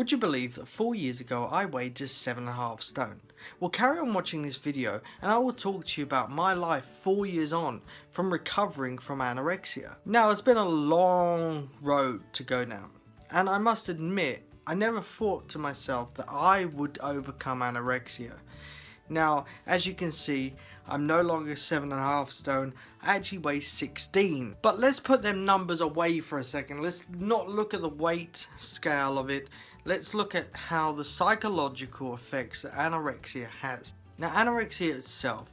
Would you believe that 4 years ago I weighed just 7.5 stone? Well, carry on watching this video and I will talk to you about my life 4 years on from recovering from anorexia. Now, it's been a long road to go down, and I must admit I never thought to myself that I would overcome anorexia. Now, as you can see, I'm no longer 7.5 stone, I actually weigh 16. But let's put them numbers away for a second. Let's not look at the weight scale of it. Let's look at how the psychological effects that anorexia has. Now, anorexia itself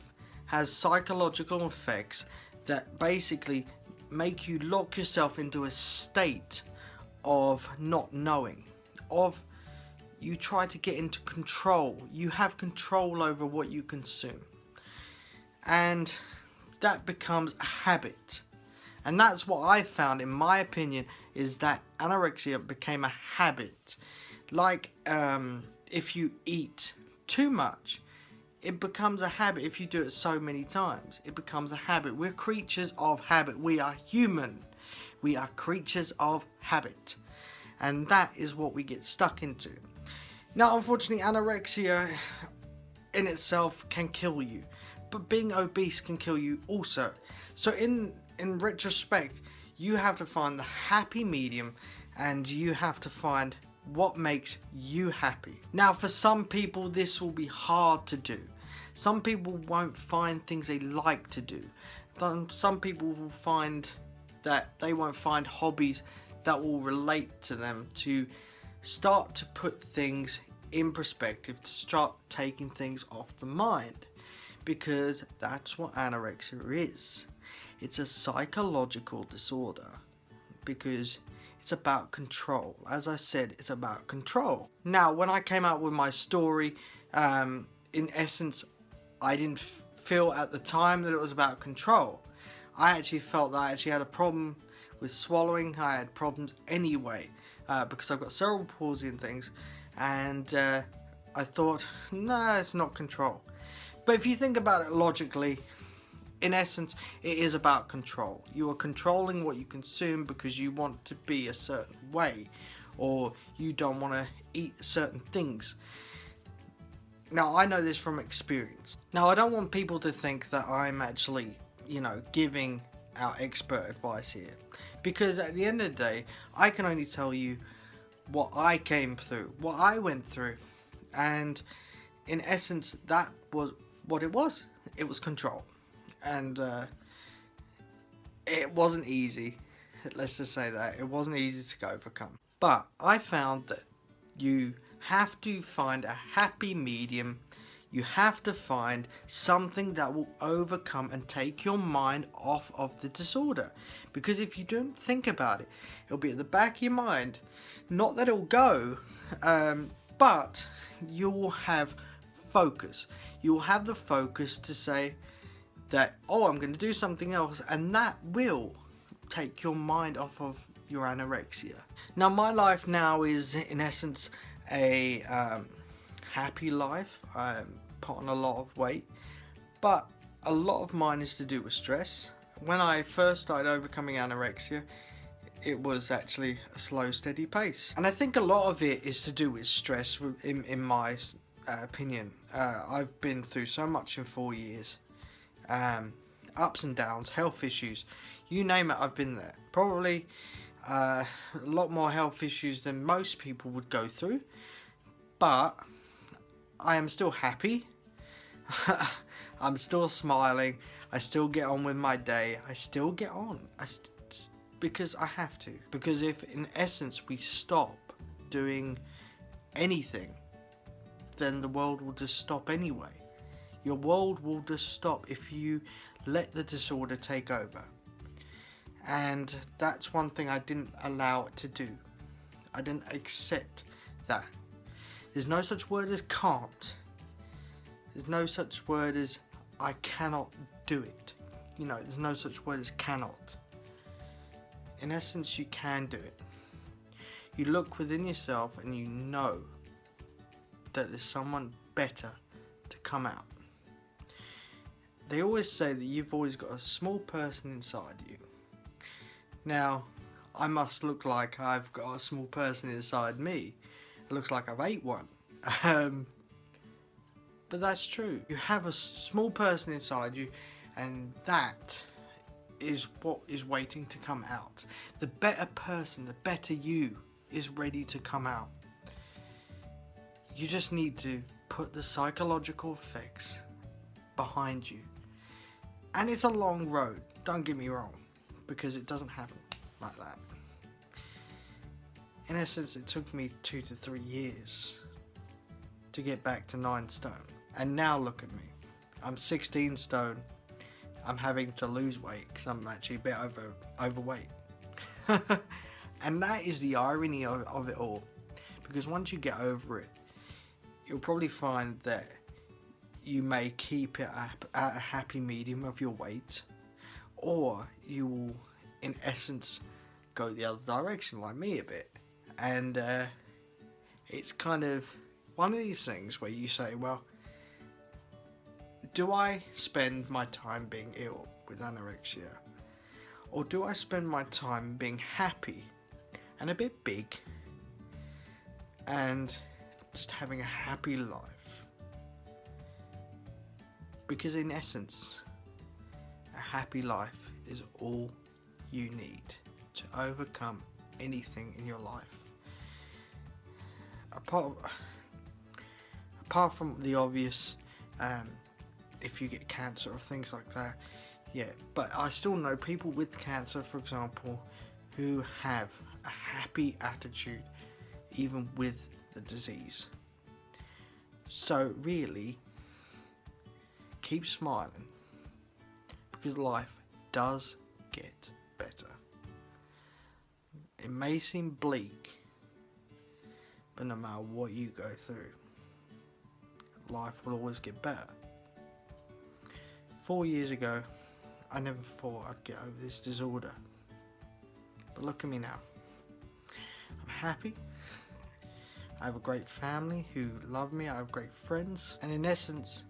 has psychological effects that basically make you lock yourself into a state of not knowing, of you try to get into control. You have control over what you consume, and that becomes a habit. And that's what I found, in my opinion, is that anorexia became a habit. Like if you eat too much, it becomes a habit. If you do it so many times, it becomes a habit. We're creatures of habit. We are human. We are creatures of habit. And that is what we get stuck into. Now, unfortunately, anorexia in itself can kill you, but being obese can kill you also. So in retrospect, you have to find the happy medium, and you have to find what makes you happy. Now, for some people, this will be hard to do. Some people won't find things they like to do. Some people will find that they won't find hobbies that will relate to them, to start to put things in perspective, to start taking things off the mind, because that's what anorexia is. It's a psychological disorder because it's about control. As I said, it's about control. Now, when I came out with my story, in essence, I didn't feel at the time that it was about control. I actually felt that I actually had a problem with swallowing. I had problems anyway, because I've got cerebral palsy and things, and I thought, no, it's not control. But if you think about it logically, in essence, it is about control. You are controlling what you consume because you want to be a certain way, or you don't want to eat certain things. Now, I know this from experience. Now, I don't want people to think that I'm actually, giving out expert advice here, because at the end of the day, I can only tell you what I came through, what I went through, and in essence, that was what it was. It was control, and it wasn't easy. Let's just say that it wasn't easy to overcome. But I found that you have to find a happy medium. You have to find something that will overcome and take your mind off of the disorder. Because if you don't think about it, it'll be at the back of your mind. Not that it'll go, but you'll have focus. You'll have the focus to say that, oh, I'm going to do something else, and that will take your mind off of your anorexia. Now, my life now is, in essence, a happy life. I'm put on a lot of weight, but a lot of mine is to do with stress. When I first started overcoming anorexia, it was actually a slow, steady pace, and I think a lot of it is to do with stress. In my opinion, I've been through so much in 4 years, ups and downs, health issues, you name it, I've been there. Probably a lot more health issues than most people would go through, but I am still happy. I'm still smiling. I still get on with my day. I still get on. Because I have to. Because if, in essence, we stop doing anything, then the world will just stop anyway. Your world will just stop if you let the disorder take over. And that's one thing I didn't allow it to do. I didn't accept that. There's no such word as can't. There's no such word as I cannot do it. There's no such word as cannot. In essence, you can do it. You look within yourself and you know that there's someone better to come out. They always say that you've always got a small person inside you. Now, I must look like I've got a small person inside me, It looks like I've ate one. But that's true. You have a small person inside you, and that is what is waiting to come out. The better person, the better you is ready to come out. You just need to put the psychological effects behind you. And it's a long road, don't get me wrong, because it doesn't happen like that. In essence, it took me 2 to 3 years to get back to 9 stone. And now look at me. I'm 16 stone. I'm having to lose weight because I'm actually a bit overweight. And that is the irony of it all. Because once you get over it, you'll probably find that you may keep it at a happy medium of your weight, or you will, in essence, go the other direction like me a bit. And it's kind of one of these things where you say, well, do I spend my time being ill with anorexia, or do I spend my time being happy and a bit big and just having a happy life? Because in essence, a happy life is all you need to overcome anything in your life. Apart from the obvious, if you get cancer or things like that, yeah, but I still know people with cancer, for example, who have a happy attitude even with the disease. So really, keep smiling, because life does get better. It may seem bleak, but no matter what you go through, life will always get better. 4 years ago, I never thought I'd get over this disorder. But look at me now. I'm happy. I have a great family who love me. I have great friends. And in essence,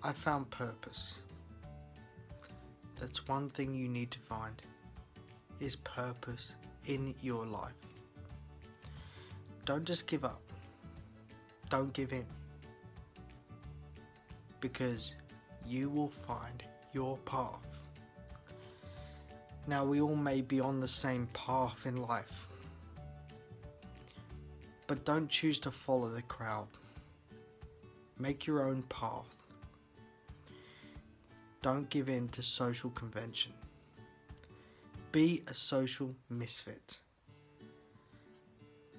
I found purpose. That's one thing you need to find, is purpose in your life. Don't just give up. Don't give in. Because you will find your path. Now, we all may be on the same path in life, but don't choose to follow the crowd. Make your own path. Don't give in to social convention. Be a social misfit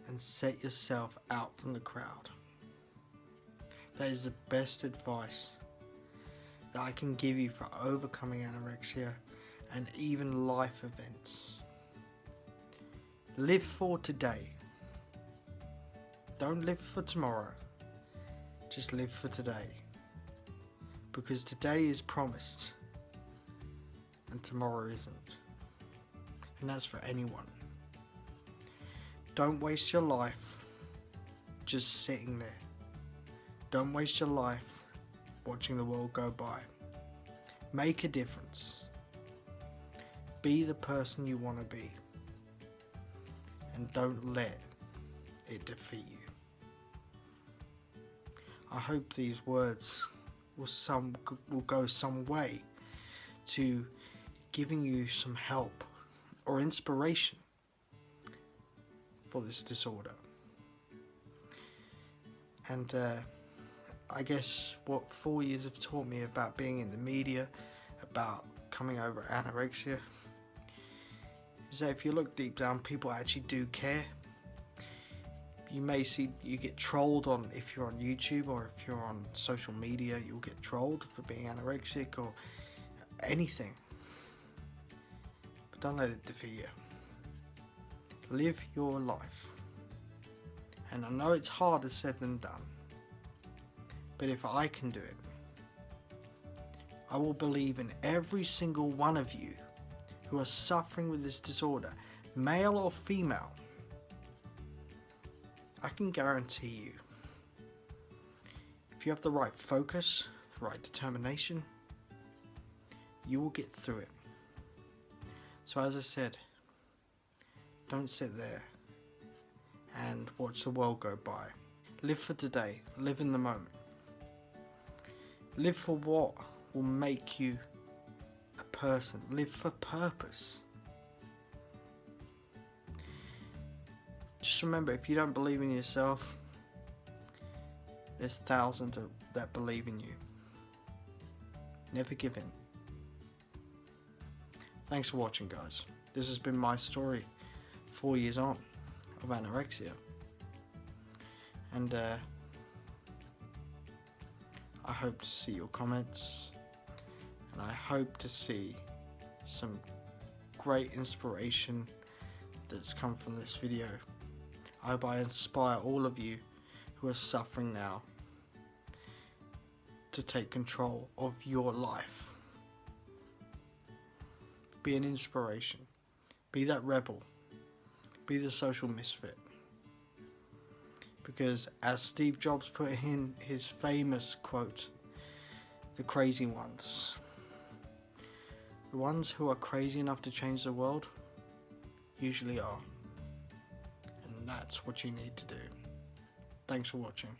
and set yourself out from the crowd. That is the best advice that I can give you for overcoming anorexia and even life events. Live for today. Don't live for tomorrow. Just live for today. Because today is promised and tomorrow isn't. And that's for anyone. Don't waste your life just sitting there. Don't waste your life watching the world go by. Make a difference. Be the person you want to be. And don't let it defeat you. I hope these words will go some way to giving you some help or inspiration for this disorder. And I guess what 4 years have taught me about being in the media, about coming over anorexia, is that if you look deep down, people actually do care. You may see you get trolled on, if you're on YouTube or if you're on social media, you'll get trolled for being anorexic or anything. But don't let it defeat you. Live your life. And I know it's harder said than done, but if I can do it, I will believe in every single one of you who are suffering with this disorder, male or female. I can guarantee you, if you have the right focus, the right determination, you will get through it. So as I said, don't sit there and watch the world go by. Live for today. Live in the moment. Live for what will make you a person. Live for purpose. Just remember, if you don't believe in yourself, there's thousands that believe in you. Never give in. Thanks for watching, guys. This has been my story, 4 years on, of anorexia. And I hope to see your comments, and I hope to see some great inspiration that's come from this video. I hope I inspire all of you who are suffering now to take control of your life. Be an inspiration. Be that rebel. Be the social misfit. Because as Steve Jobs put in his famous quote, the crazy ones, the ones who are crazy enough to change the world, usually are. And that's what you need to do. Thanks for watching.